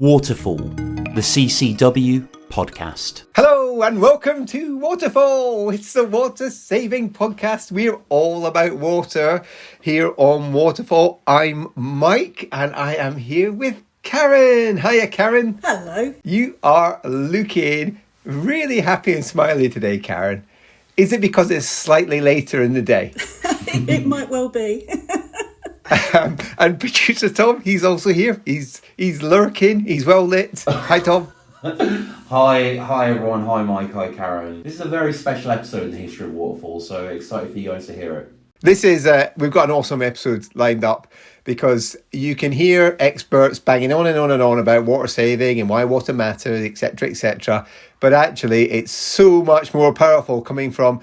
Waterfall, the CCW podcast. Hello and welcome to Waterfall. It's the water saving podcast. We're all about water here on Waterfall. I'm Mike and I am here with Karen. Hiya, Karen. Hello. You are looking really happy and smiley today, Karen. Is it because it's slightly later in the day? It might well be. And producer Tom, he's also here. He's lurking. He's well lit. Hi, Tom. Hi everyone. Hi Mike. Hi Karen. This is a very special episode in the history of Waterfall, so excited for you guys to hear it. This is, we've got an awesome episode lined up because you can hear experts banging on and on and on about water saving and why water matters, etc., etc. But actually, it's so much more powerful coming from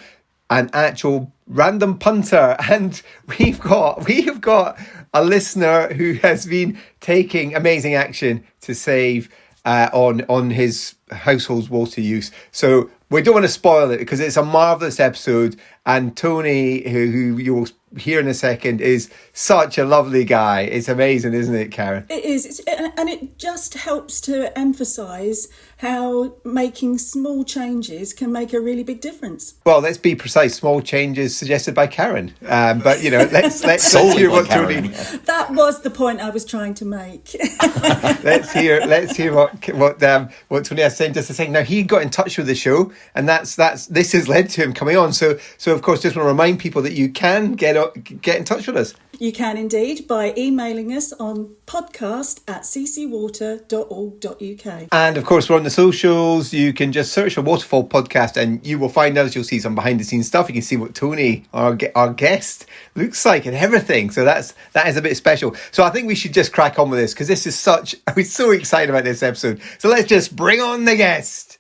an actual random punter. And we've got a listener who has been taking amazing action to save on his household's water use. So we don't want to spoil it because it's a marvellous episode. And Tony, who you'll hear in a second, is such a lovely guy. It's amazing, isn't it, Karen? It is. And it just helps to emphasise how making small changes can make a really big difference. Well, let's be precise. Small changes suggested by Karen. But, you know, let's hear what Tony... That was the point I was trying to make. Let's hear what Tony has said just a second. Now, he got in touch with the show, and this has led to him coming on. So of course, just want to remind people that you can get in touch with us. You can indeed by emailing us on podcast@ccwater.org.uk. And of course, we're on the socials. You can just search for Waterfall Podcast and you will find us. You'll see some behind the scenes stuff. You can see what Tony, our guest, looks like and everything. So that is a bit special. So I think we should just crack on with this because this is we're so excited about this episode. So let's just bring on the guest.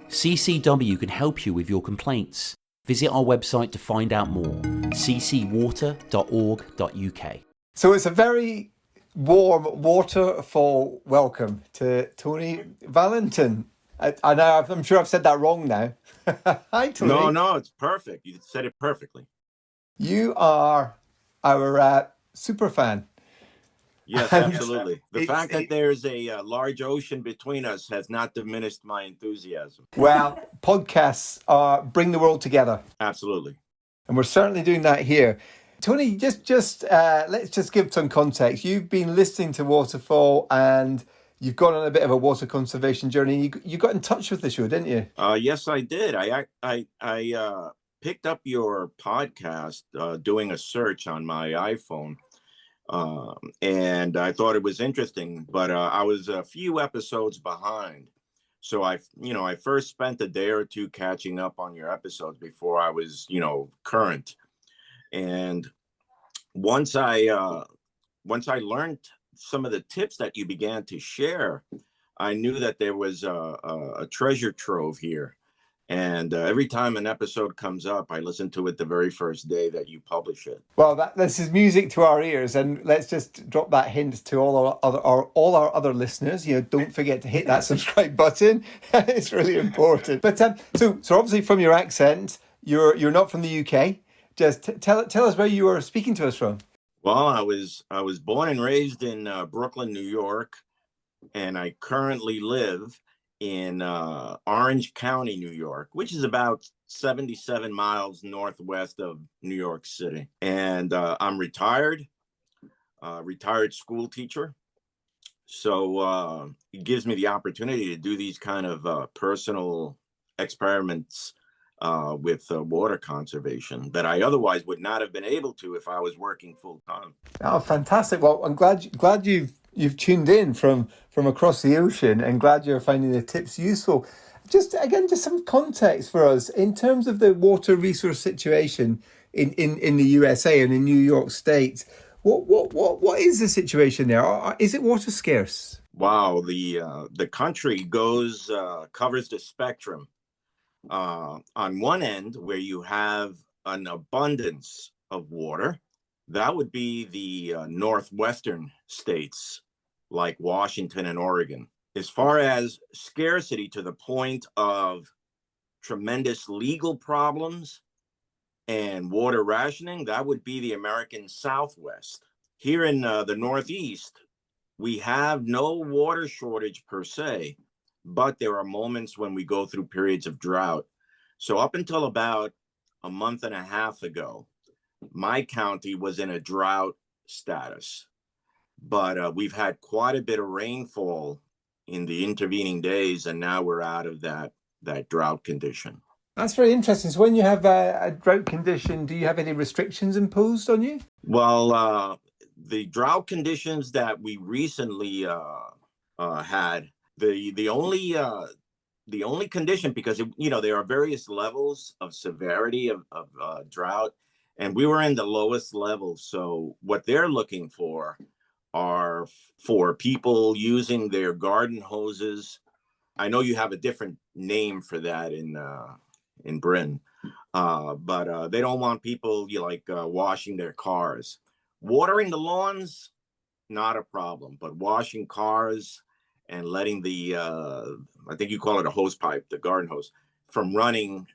CCW can help you with your complaints. Visit our website to find out more, ccwater.org.uk. So it's a very warm Waterfall welcome to Tony Valentin. I'm sure I've said that wrong now. Hi, Tony. No, it's perfect. You said it perfectly. You are our super fan. Yes, absolutely. The fact that there's a large ocean between us has not diminished my enthusiasm. Well, podcasts bring the world together. Absolutely. And we're certainly doing that here. Tony, just let's just give some context. You've been listening to Waterfall and you've gone on a bit of a water conservation journey. You got in touch with the show, didn't you? Yes, I did. I picked up your podcast doing a search on my iPhone. And I thought it was interesting, but I was a few episodes behind. So I first spent a day or two catching up on your episodes before I was, current. And once I learned some of the tips that you began to share, I knew that there was a treasure trove here. And every time an episode comes up, I listen to it the very first day that you publish it. Well, this is music to our ears, and let's just drop that hint to all our other listeners. Don't forget to hit that subscribe button; it's really important. But so obviously, from your accent, you're not from the UK. Just tell us where you were speaking to us from. Well, I was born and raised in Brooklyn, New York, and I currently live in Orange County, New York, which is about 77 miles northwest of New York City. And I'm retired school teacher. So it gives me the opportunity to do these kind of personal experiments with water conservation that I otherwise would not have been able to if I was working full time. Oh, fantastic. Well, I'm glad you've tuned in from across the ocean and glad you're finding the tips useful. Just some context for us in terms of the water resource situation in the USA and in New York State. What is the situation there? Is it water scarce? Wow, the country covers the spectrum. On one end, where you have an abundance of water, that would be the northwestern states like Washington and Oregon. As far as scarcity to the point of tremendous legal problems and water rationing, that would be the American Southwest. Here in the Northeast, we have no water shortage per se, but there are moments when we go through periods of drought. So up until about a month and a half ago, my county was in a drought status, but we've had quite a bit of rainfall in the intervening days, and now we're out of that drought condition. That's very interesting. So when you have a drought condition, do you have any restrictions imposed on you? Well, the drought conditions that we recently had, the only condition, because there are various levels of severity of drought, and we were in the lowest level. So what they're looking for are for people using their garden hoses. I know you have a different name for that in Britain, but they don't want people washing their cars. Watering the lawns, not a problem, but washing cars and letting I think you call it a hose pipe, the garden hose, from running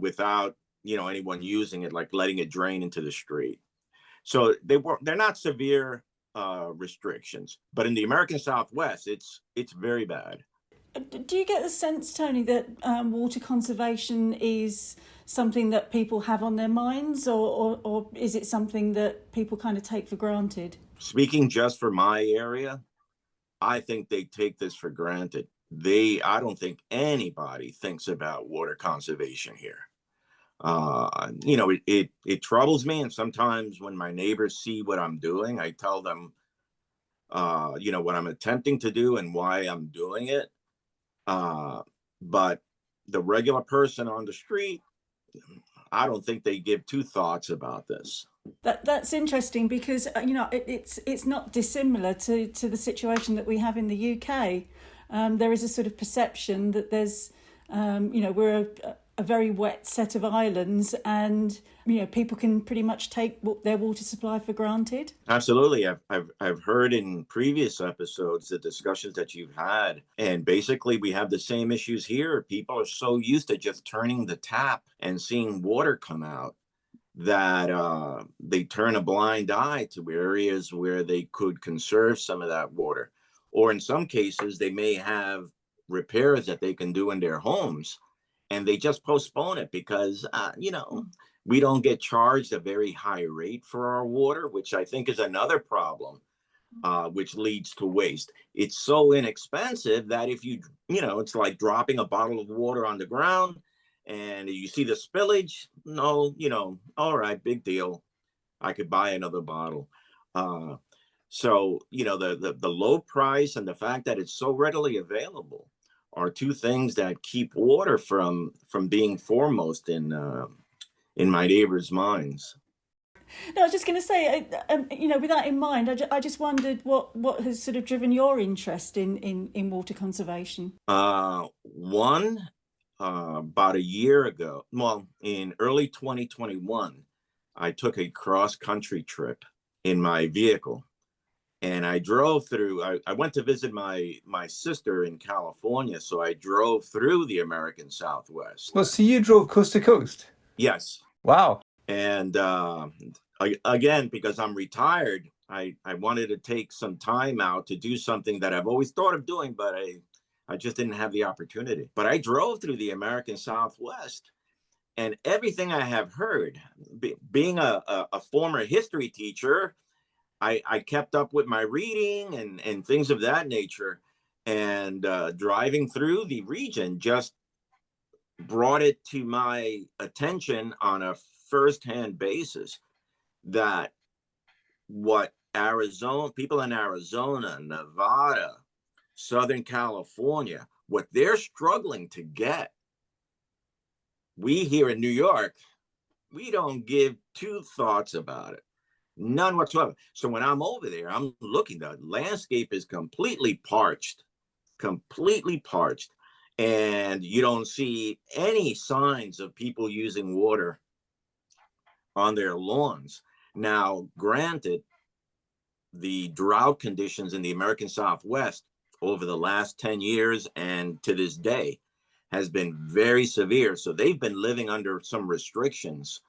without anyone using it, like letting it drain into the street. So they're not severe restrictions, but in the American Southwest, it's very bad. Do you get the sense, Tony, that water conservation is something that people have on their minds, or is it something that people kind of take for granted? Speaking just for my area, I think they take this for granted. I don't think anybody thinks about water conservation here. It troubles me, and sometimes when my neighbors see what I'm doing, I tell them, what I'm attempting to do and why I'm doing it. But the regular person on the street, I don't think they give two thoughts about this. That's interesting because it's not dissimilar to the situation that we have in the UK. There is a sort of perception that there's we're a very wet set of islands, and people can pretty much take their water supply for granted. Absolutely. I've heard in previous episodes the discussions that you've had, and basically we have the same issues here. People are so used to just turning the tap and seeing water come out that they turn a blind eye to areas where they could conserve some of that water. Or in some cases, they may have repairs that they can do in their homes, and they just postpone it because, we don't get charged a very high rate for our water, which I think is another problem, which leads to waste. It's so inexpensive that if it's like dropping a bottle of water on the ground and you see the spillage, no, all right, big deal. I could buy another bottle. So, the low price and the fact that it's so readily available are two things that keep water from being foremost in my neighbors' minds. No, I was just going to say, with that in mind, I just wondered what has sort of driven your interest in water conservation. One, about a year ago, well, in early 2021, I took a cross-country trip in my vehicle. And I drove through, I went to visit my sister in California. So I drove through the American Southwest. Well, so you drove coast to coast? Yes. Wow. And again, because I'm retired, I wanted to take some time out to do something that I've always thought of doing, but I just didn't have the opportunity. But I drove through the American Southwest, and everything I have heard, being a former history teacher, I kept up with my reading and things of that nature, and driving through the region just brought it to my attention on a firsthand basis that what people in Arizona, Nevada, Southern California, what they're struggling to get, we here in New York, we don't give two thoughts about it. None whatsoever. So when I'm over there, I'm looking, the landscape is completely parched, and you don't see any signs of people using water on their lawns. Now, granted, the drought conditions in the American Southwest over the last 10 years and to this day has been very severe. So they've been living under some restrictions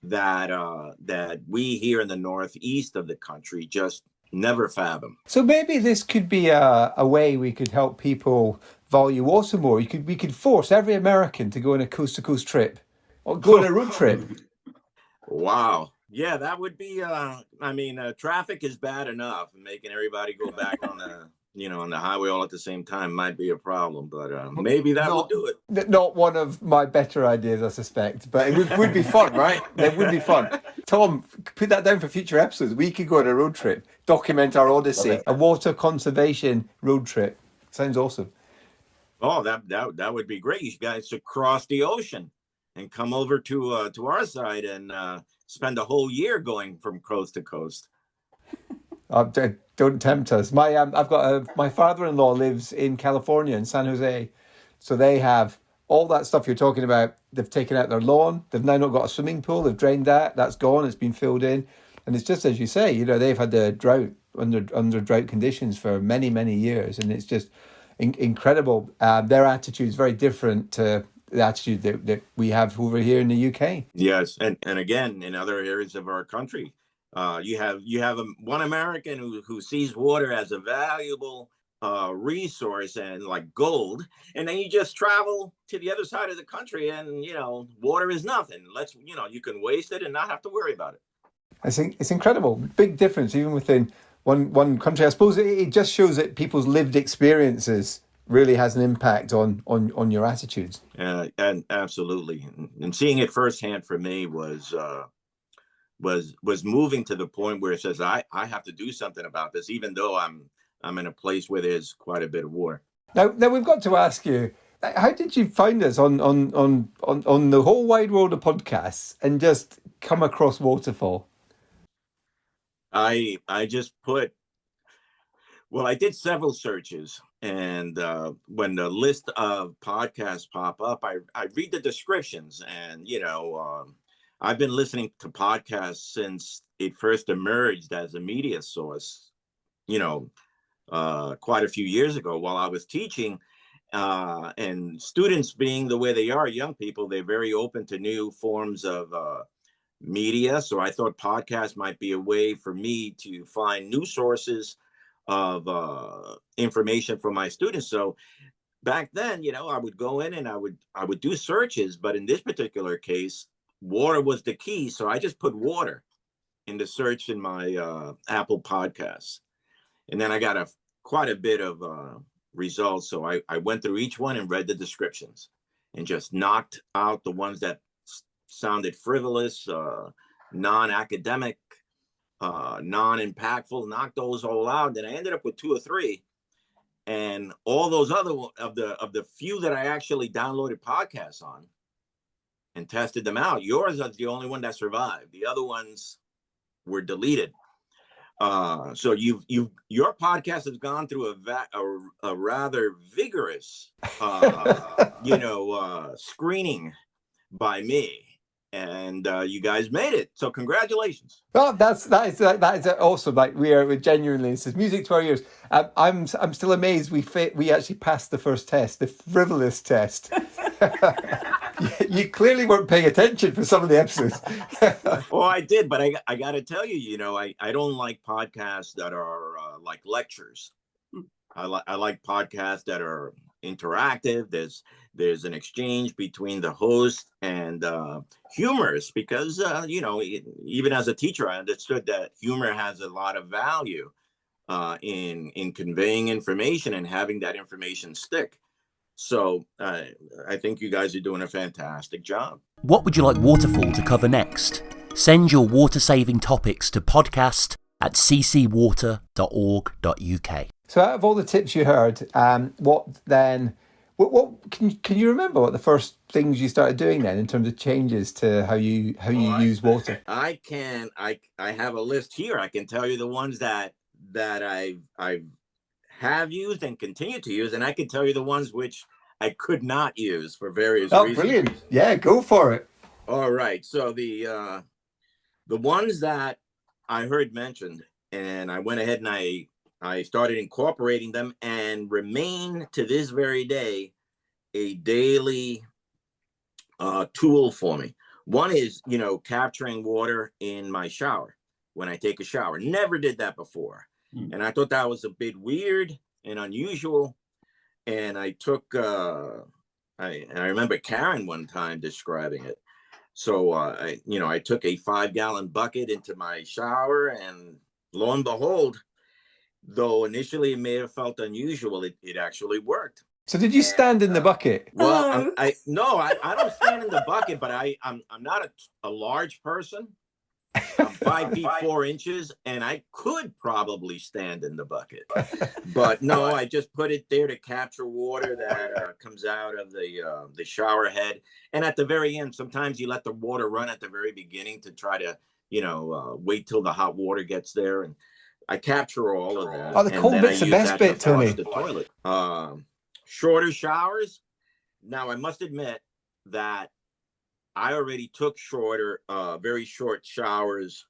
that we here in the northeast of the country just never fathom. So maybe this could be a way we could help people value water more. We could force every American to go on a coast to coast trip or go on a road trip. Wow. Yeah, that would be, traffic is bad enough. Making everybody go back on on the highway all at the same time might be a problem, but maybe that would do it. Not one of my better ideas, I suspect, but it would be fun, right? It would be fun. Tom, put that down for future episodes. We could go on a road trip, document our Odyssey, a water conservation road trip. Sounds awesome. Oh, that would be great. You guys should cross the ocean and come over to our side and spend a whole year going from coast to coast. Don't tempt us. My father-in-law lives in California, in San Jose, so they have all that stuff you're talking about. They've taken out their lawn. They've now not got a swimming pool. They've drained that. That's gone. It's been filled in, and it's just as you say. They've had the drought under drought conditions for many, many years, and it's just incredible. Their attitude is very different to the attitude that we have over here in the UK. Yes, and again in other areas of our country. You have one American who sees water as a valuable resource and like gold, and then you just travel to the other side of the country and water is nothing. You can waste it and not have to worry about it. I think it's incredible. Big difference even within one country. I suppose it just shows that people's lived experiences really has an impact on your attitudes. And absolutely, and seeing it firsthand for me was moving to the point where it says I have to do something about this, even though I'm in a place where there's quite a bit of water. Now we've got to ask you, how did you find us on the whole wide world of podcasts and just come across Waterfall? I just I did several searches, and when the list of podcasts pop up, I read the descriptions, and I've been listening to podcasts since it first emerged as a media source, quite a few years ago while I was teaching. And students being the way they are, young people, they're very open to new forms of media. So I thought podcasts might be a way for me to find new sources of information for my students. So back then, I would go in and I would do searches, but in this particular case, water was the key. So I just put water in the search in my Apple Podcasts. And then I got quite a bit of results. So I went through each one and read the descriptions and just knocked out the ones that sounded frivolous, non-academic, non-impactful, knocked those all out. Then I ended up with 2 or 3. And all those other of the few that I actually downloaded podcasts on and tested them out, yours is the only one that survived. The other ones were deleted. So your podcast has gone through a rather vigorous, screening by me, and you guys made it. So congratulations. Well, that is awesome. Like we're genuinely, this is music to our ears. I'm still amazed we actually passed the first test, the frivolous test. You clearly weren't paying attention for some of the episodes. Oh, I did, but I got to tell you, I don't like podcasts that are like lectures. I like podcasts that are interactive. There's an exchange between the host and humorous, because even as a teacher, I understood that humor has a lot of value in conveying information and having that information stick. So I think you guys are doing a fantastic job. What would you like Waterfall to cover next? Send your water-saving topics to podcast@ccwater.org.uk. So out of all the tips you heard, what can you remember what the first things you started doing then in terms of changes to how you use water? I have a list here. I can tell you the ones that I have used and continue to use, and I can tell you the ones which I could not use for various reasons. Brilliant. Yeah, go for it. All right. So the ones that I heard mentioned, and I went ahead and I started incorporating them, and remain to this very day a daily tool for me. One is, capturing water in my shower when I take a shower. Never did that before. And I thought that was a bit weird and unusual. And I took, I remember Karen one time describing it. So, I took a 5-gallon bucket into my shower, and lo and behold, though initially it may have felt unusual, it actually worked. So did you stand in the bucket? Well, Oh. I don't stand in the bucket, but I'm not a large person. I'm 5 feet 4 inches, and I could probably stand in the bucket. But no, I just put it there to capture water that comes out of the shower head. And at the very end, sometimes you let the water run at the very beginning to try to, wait till the hot water gets there. And I capture all of that. Oh, the cold and then bit's I the use best that bit, to flush Tony. the toilet. Shorter showers. Now, I must admit that I already took very short showers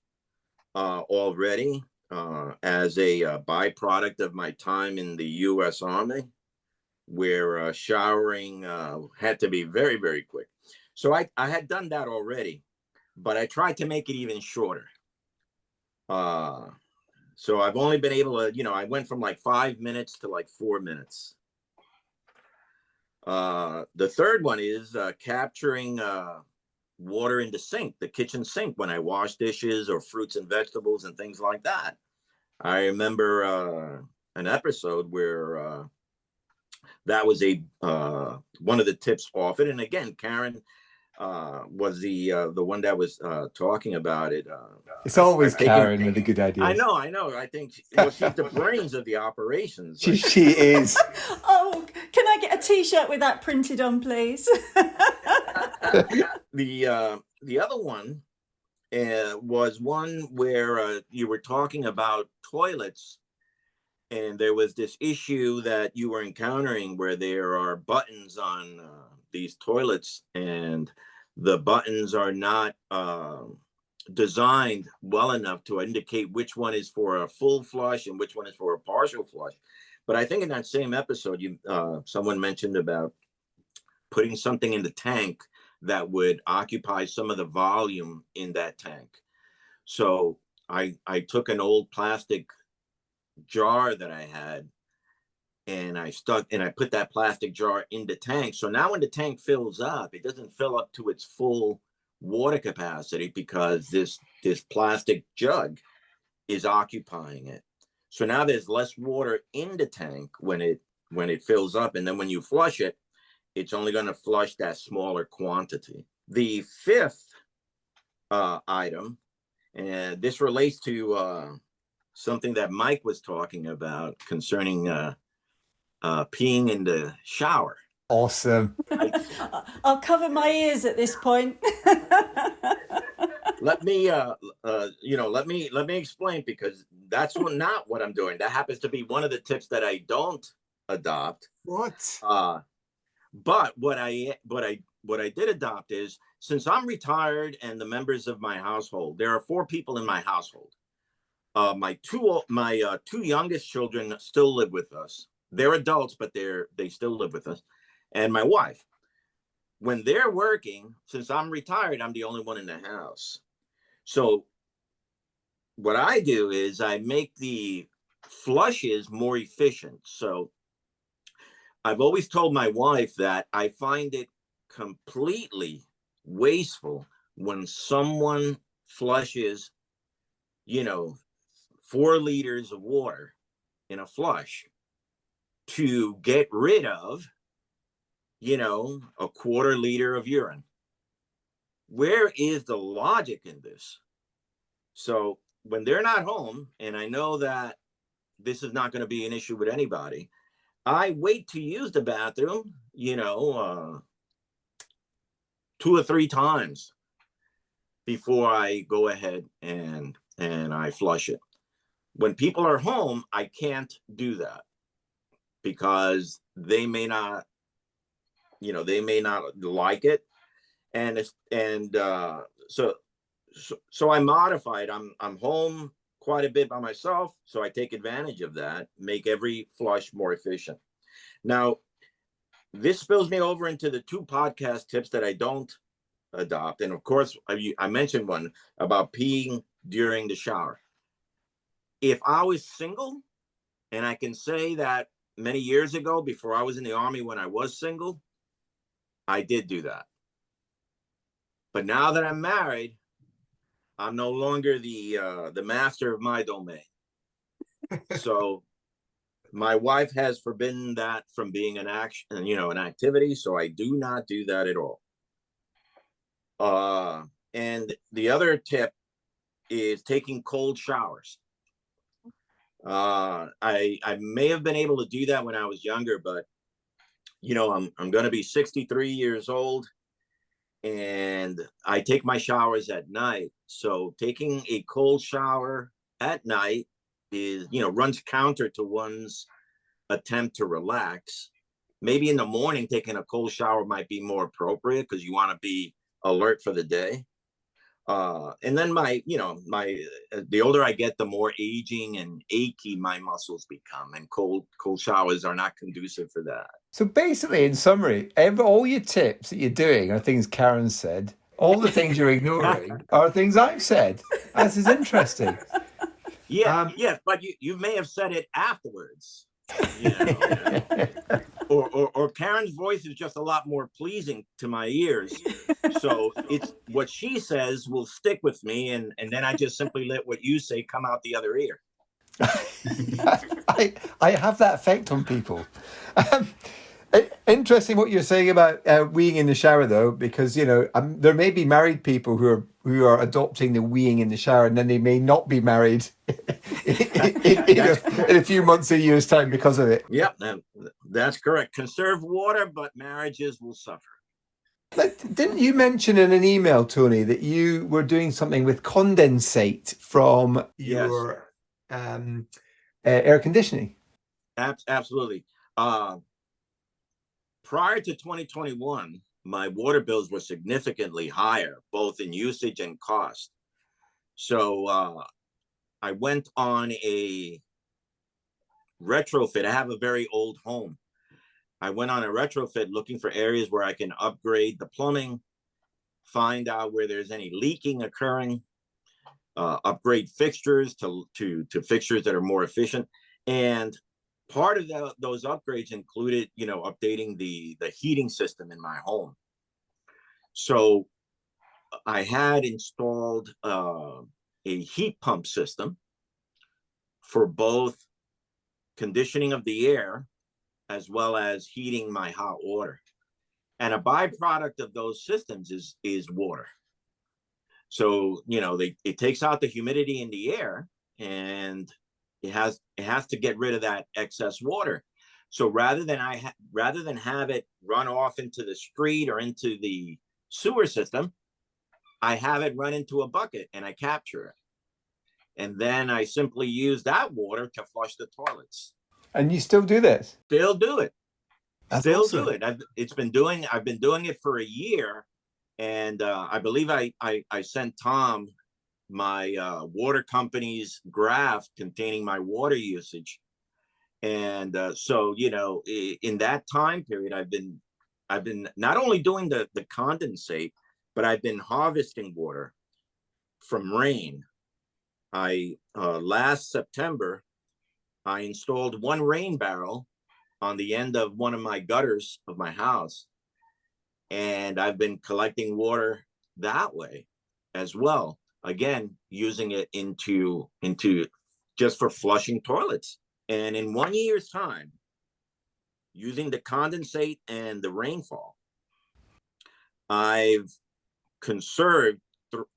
already as a byproduct of my time in the U.S. Army, where showering had to be very, very quick. So I had done that already, but I tried to make it even shorter. So I've only been able to, I went from like 5 minutes to like 4 minutes. The third one is capturing water in the sink, the kitchen sink, when I wash dishes or fruits and vegetables and things like that. I remember an episode where that was one of the tips offered. And again, Karen was the one that was talking about it. It's always Karen with the good ideas. I know. I think she's the brains of the operations. She is. Oh, can I get a T-shirt with that printed on, please? The other one was one where you were talking about toilets, and there was this issue that you were encountering where there are buttons on these toilets, and the buttons are not designed well enough to indicate which one is for a full flush and which one is for a partial flush. But I think in that same episode, someone mentioned about putting something in the tank that would occupy some of the volume in that tank. So I took an old plastic jar that I had, and I put that plastic jar in the tank. So now when the tank fills up, it doesn't fill up to its full water capacity because this plastic jug is occupying it. So now there's less water in the tank when it fills up, and then when you flush it, it's only going to flush that smaller quantity. The fifth item, and this relates to something that Mike was talking about concerning peeing in the shower. Awesome. I'll cover my ears at this point. Let me explain, because that's not what I'm doing. That happens to be one of the tips that I don't adopt. What? But what I did adopt is, since I'm retired and the members of my household, there are 4 people in my household. My two youngest children still live with us. They're adults, but they still live with us. And my wife. When they're working, since I'm retired, I'm the only one in the house. So what I do is I make the flushes more efficient. So I've always told my wife that I find it completely wasteful when someone flushes, 4 liters of water in a flush to get rid of, a quarter liter of urine. Where is the logic in this? So when they're not home, and I know that this is not going to be an issue with anybody, I wait to use the bathroom, 2 or 3 times before I go ahead and I flush it. When people are home, I can't do that because they may not like it. So I modified. I'm home quite a bit by myself, so I take advantage of that, make every flush more efficient. Now, this spills me over into the 2 podcast tips that I don't adopt. And of course, I mentioned one about peeing during the shower. if I was single, and I can say that many years ago, before I was in the Army, when I was single, I did do that. But now that I'm married, I'm no longer the master of my domain. So my wife has forbidden that from being an action, an activity. So I do not do that at all. And the other tip is taking cold showers. I may have been able to do that when I was younger, but I'm going to be 63 years old, and I take my showers at night. So taking a cold shower at night is, runs counter to one's attempt to relax. Maybe in the morning, taking a cold shower might be more appropriate because you want to be alert for the day. And then the older I get, the more aging and achy my muscles become, and cold showers are not conducive for that. So basically, in summary, all your tips that you're doing are things Karen said. All the things you're ignoring are things I've said. This is interesting. Yeah, yes, but you may have said it afterwards. Or Karen's voice is just a lot more pleasing to my ears. So it's what she says will stick with me, and then I just simply let what you say come out the other ear. I have that effect on people. Interesting what you're saying about weeing in the shower, though, because there may be married people who are adopting the weeing in the shower, and then they may not be married in a few months or years' time because of it. Yep, that's correct. Conserve water, but marriages will suffer. Didn't you mention in an email, Tony, that you were doing something with condensate from your air conditioning? Absolutely. Prior to 2021, my water bills were significantly higher, both in usage and cost. So I went on a retrofit. I have a very old home. I went on a retrofit looking for areas where I can upgrade the plumbing, find out where there's any leaking occurring, upgrade fixtures to fixtures that are more efficient. And part of those upgrades included, updating the heating system in my home. So I had installed a heat pump system for both conditioning of the air as well as heating my hot water. And a byproduct of those systems is water. So, it takes out the humidity in the air, and it has to get rid of that excess water. So rather than have it run off into the street or into the sewer system, I have it run into a bucket and I capture it. And then I simply use that water to flush the toilets. And you still do this? Still do it. That's still awesome. do it. I've been doing it for a year, and I believe I sent Tom my water company's graph containing my water usage. And so, in that time period, I've been not only doing the condensate, but I've been harvesting water from rain. Last September, I installed one rain barrel on the end of one of my gutters of my house, and I've been collecting water that way as well. Again, using it into just for flushing toilets. And in 1 year's time, using the condensate and the rainfall, I've conserved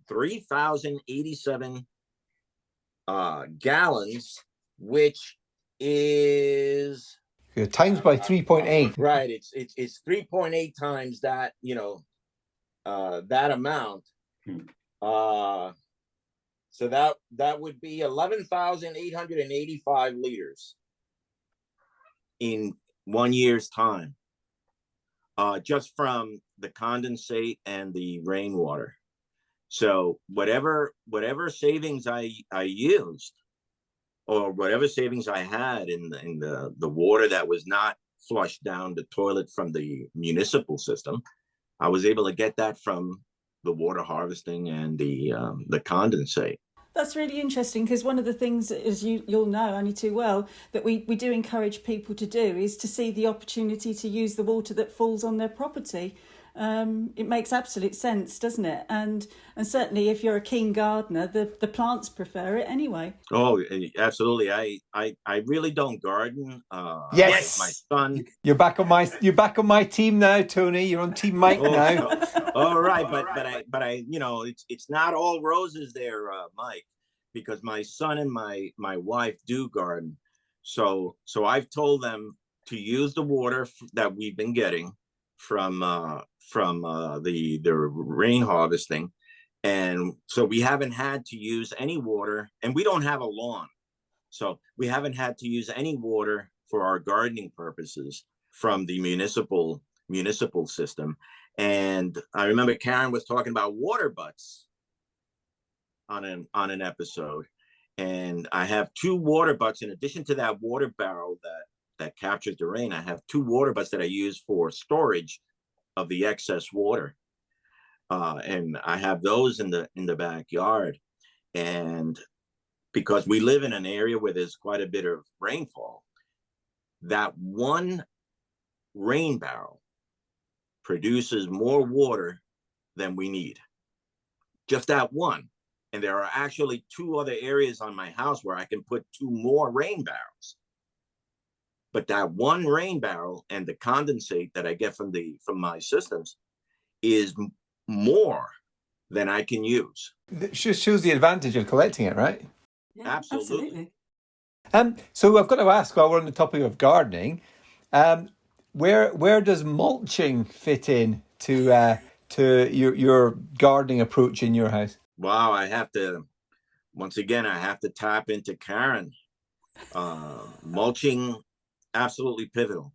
3,087 gallons, which is times by 3.8. Right. It's 3.8 times that, that amount. So that would be 11,885 liters in 1 year's time, just from the condensate and the rainwater. So whatever savings I used, or whatever savings I had in the water that was not flushed down the toilet from the municipal system, I was able to get that from the water harvesting and the condensate. That's really interesting, because one of the things, as you'll know only too well, that we do encourage people to do is to see the opportunity to use the water that falls on their property. It makes absolute sense, doesn't it? And certainly if you're a keen gardener, the plants prefer it anyway. Oh, absolutely. I really don't garden. Yes. My son. You're back on my team now, Tony. You're on Team Mike now. All right, but I, it's not all roses there, Mike, because my son and my wife do garden. So I've told them to use the water that we've been getting from the rain harvesting, and so we haven't had to use any water, and we don't have a lawn, so we haven't had to use any water for our gardening purposes from the municipal system. And I remember Karen was talking about water butts on an episode, and I have 2 water butts in addition to that water barrel that captures the rain. I have 2 water butts that I use for storage of the excess water, and I have those in the backyard. And because we live in an area where there's quite a bit of rainfall, that one rain barrel produces more water than we need. Just that one. And there are actually 2 other areas on my house where I can put 2 more rain barrels. But that one rain barrel and the condensate that I get from my systems is more than I can use. It just shows the advantage of collecting it, right? Yeah, Absolutely. So I've got to ask, while we're on the topic of gardening, where does mulching fit in to your gardening approach in your house? Wow, I have to tap into Karen. Mulching, absolutely pivotal.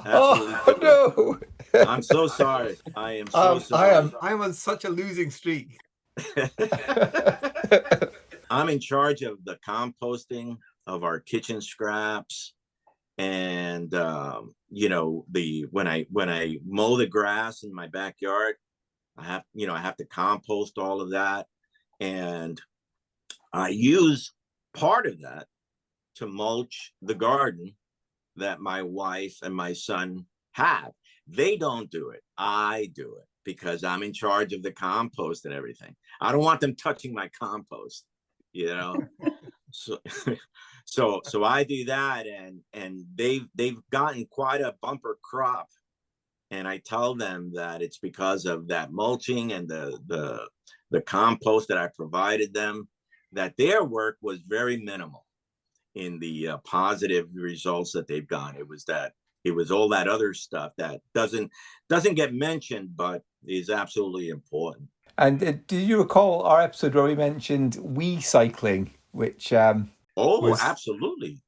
Absolutely pivotal. No! I'm so sorry. I am so sorry. I'm on such a losing streak. I'm in charge of the composting of our kitchen scraps, and when I mow the grass in my backyard, I have to compost all of that, and I use part of that to mulch the garden that my wife and my son have. They don't do it. I do it because I'm in charge of the compost and everything. I don't want them touching my compost, So I do that, and they've gotten quite a bumper crop. And I tell them that it's because of that mulching and the compost that I provided them, that their work was very minimal in the positive results that they've gotten. It was all that other stuff that doesn't get mentioned, but is absolutely important. And do you recall our episode where we mentioned wee cycling, which absolutely.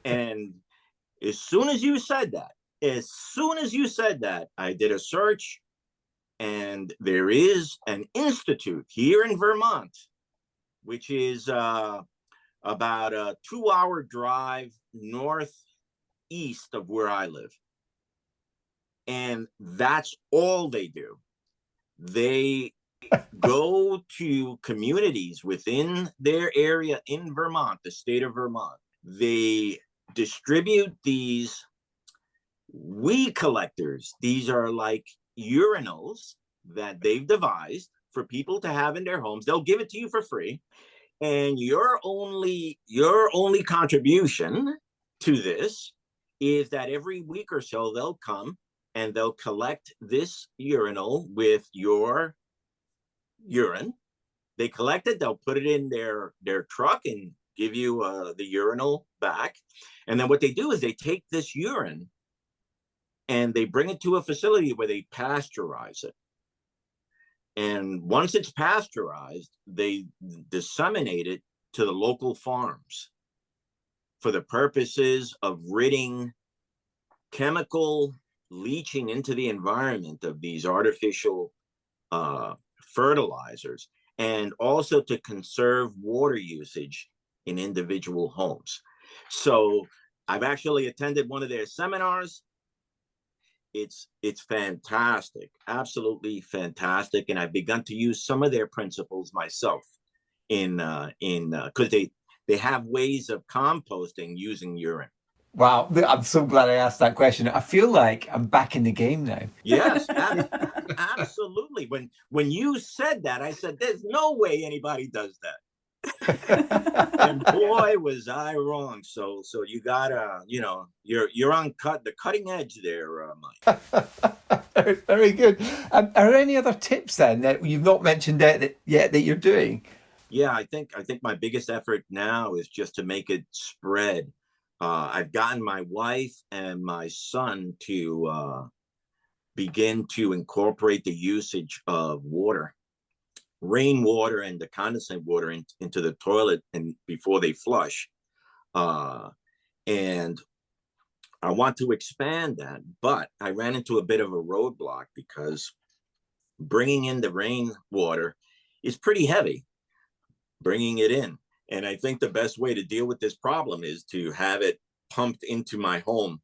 And as soon as you said that, I did a search, and there is an institute here in Vermont, which is about a 2-hour drive northeast of where I live. And that's all they do. They go to communities within their area in Vermont, the state of Vermont. They distribute these weed collectors. These are like urinals that they've devised for people to have in their homes. They'll give it to you for free. And your only contribution to this is that every week or so they'll come and they'll collect this urinal with your urine. They collect it, they'll put it in their truck and give you the urinal back. And then what they do is they take this urine and they bring it to a facility where they pasteurize it. And once it's pasteurized, they disseminate it to the local farms for the purposes of ridding chemical leaching into the environment of these artificial fertilizers, and also to conserve water usage in individual homes. So I've actually attended one of their seminars, it's fantastic, absolutely fantastic, and I've begun to use some of their principles myself in because they have ways of composting using urine. Wow, I'm so glad I asked that question. I feel like I'm back in the game now. Yes, absolutely. When you said that, I said, "There's no way anybody does that." And boy, was I wrong. So you gotta, you're on the cutting edge there, Mike. Very good. Are there any other tips then that you've not mentioned yet that you're doing? Yeah, I think my biggest effort now is just to make it spread. I've gotten my wife and my son to begin to incorporate the usage of water, rainwater and the condensate water into the toilet and before they flush. And I want to expand that, but I ran into a bit of a roadblock because bringing in the rainwater is pretty heavy, bringing it in. And I think the best way to deal with this problem is to have it pumped into my home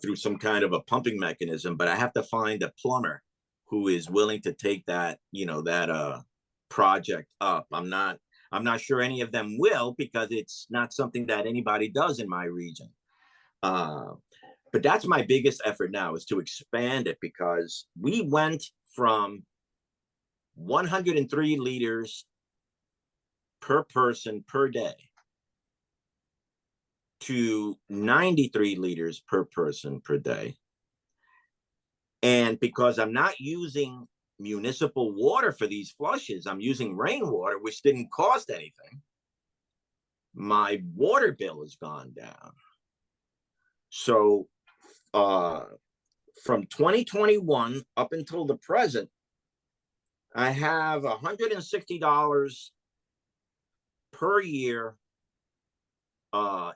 through some kind of a pumping mechanism. But I have to find a plumber who is willing to take that, that project up. I'm not sure any of them will, because it's not something that anybody does in my region. But that's my biggest effort now, is to expand it, because we went from 103 liters per person per day to 93 liters per person per day. And because I'm not using municipal water for these flushes, I'm using rainwater, which didn't cost anything, my water bill has gone down. So from 2021 up until the present, I have $160 per year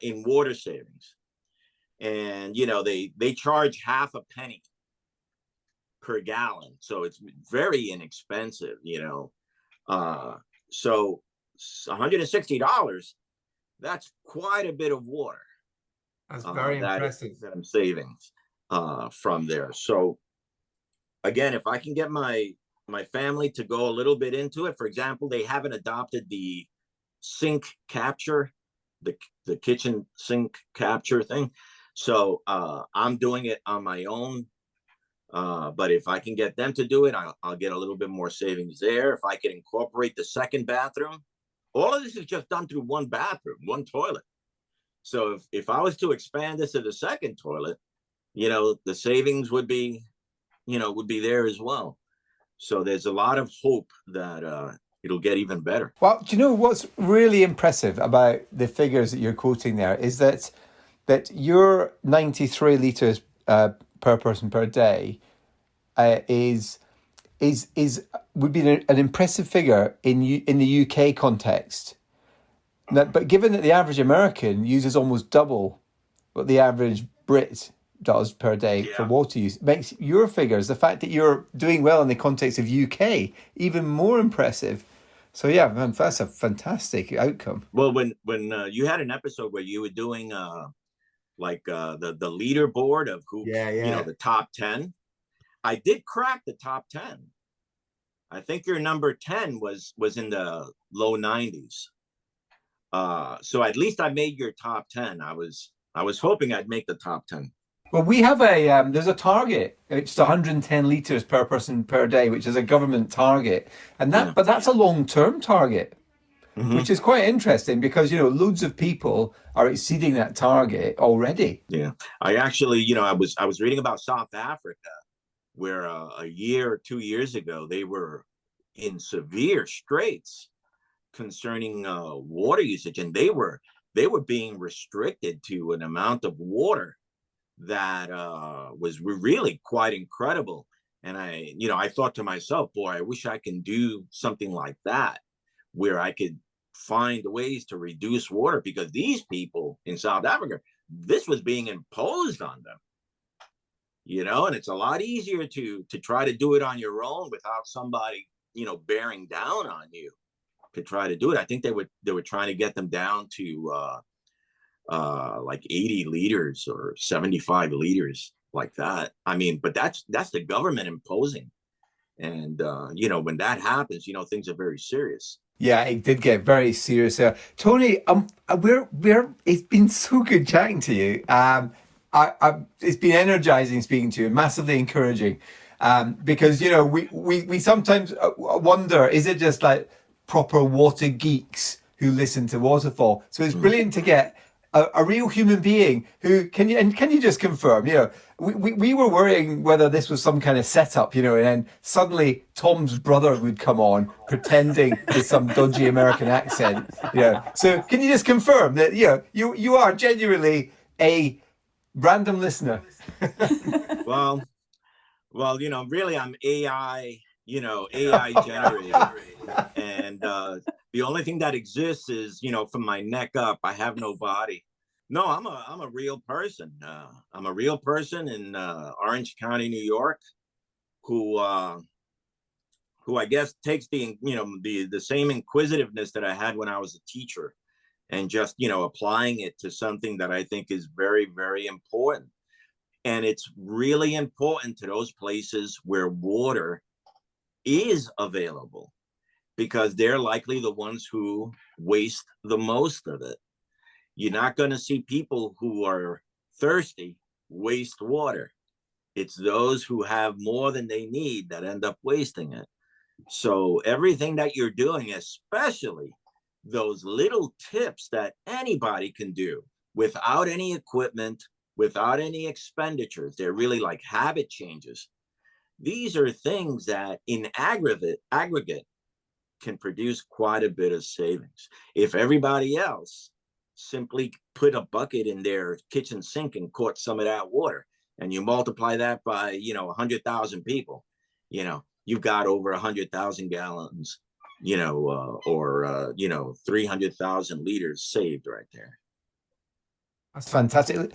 in water savings. And, they charge half a penny per gallon. So it's very inexpensive, so $160, that's quite a bit of water. That's very impressive. That I'm saving from there. So again, if I can get my family to go a little bit into it, for example, they haven't adopted the sink capture, the kitchen sink capture thing. So I'm doing it on my own. But if I can get them to do it, I'll get a little bit more savings there. If I can incorporate the second bathroom, all of this is just done through one bathroom, one toilet. So if I was to expand this to the second toilet, the savings would be there as well. So there's a lot of hope that it'll get even better. Well, do you know what's really impressive about the figures that you're quoting there is that your 93 litres per person per day would be an impressive figure in the UK context. Now, but given that the average American uses almost double what the average Brit does per day for water use, makes your figures, the fact that you're doing well in the context of UK, even more impressive. So yeah, man, that's a fantastic outcome. Well, when you had an episode where you were doing the leaderboard of who, the top 10, I did crack the top 10. I think your number 10 was in the low 90s. So at least I made your top 10. I was hoping I'd make the top 10. Well, we have there's a target. It's 110 litres per person per day, which is a government target. And but that's a long-term target, which is quite interesting because, loads of people are exceeding that target already. Yeah. I actually, I was reading about South Africa, where a year or 2 years ago, they were in severe straits concerning water usage, and they were being restricted to an amount of water that was really quite incredible. And I thought to myself, boy, I wish I can do something like that, where I could find ways to reduce water, because these people in South Africa, this was being imposed on them, and it's a lot easier to try to do it on your own without somebody, bearing down on you to try to do it. I think they were trying to get them down to like 80 liters or 75 liters like that. I mean, but that's the government imposing. And, when that happens, things are very serious. Yeah, it did get very serious there. Tony, it's been so good chatting to you. It's been energizing speaking to you, massively encouraging. Because, we sometimes wonder, is it just like proper water geeks who listen to Waterfall? So it's brilliant to get a real human being who can you just confirm, we were worrying whether this was some kind of setup, and then suddenly Tom's brother would come on pretending with some dodgy American accent. So can you just confirm that you are genuinely a random listener? Well, really, I'm AI, AI generated. And the only thing that exists is, from my neck up, I have no body. No, I'm a real person. I'm a real person in Orange County, New York, who I guess takes the same inquisitiveness that I had when I was a teacher, and just applying it to something that I think is very, very important. And it's really important to those places where water is available, because they're likely the ones who waste the most of it. You're not going to see people who are thirsty waste water. It's those who have more than they need that end up wasting it. So everything that you're doing, especially those little tips that anybody can do without any equipment, without any expenditures, they're really like habit changes. These are things that in aggregate can produce quite a bit of savings. If everybody else simply put a bucket in their kitchen sink and caught some of that water, and you multiply that by 100,000 people, you've got over 100,000 gallons, or 300,000 liters saved right there. That's fantastic.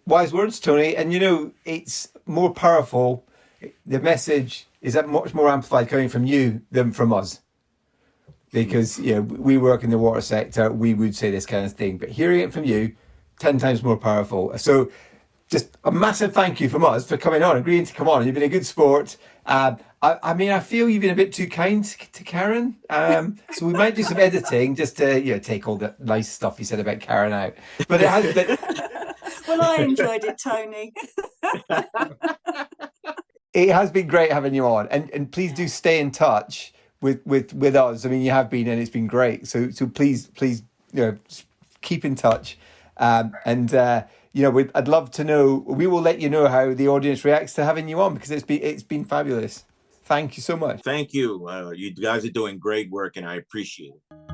Wise words, Tony. And it's more powerful. The message is that much more amplified coming from you than from us. Because we work in the water sector, we would say this kind of thing, but hearing it from you, 10 times more powerful. So just a massive thank you from us for coming on, agreeing to come on. You've been a good sport. I feel you've been a bit too kind to Karen. So we might do some editing just to take all the nice stuff you said about Karen out. But it has been... Well, I enjoyed it, Tony. It has been great having you on. And please do stay in touch with us. I mean, you have been, and it's been great. So please, keep in touch. I'd love to know. We will let you know how the audience reacts to having you on, because it's been fabulous. Thank you so much. Thank you. You guys are doing great work, and I appreciate it.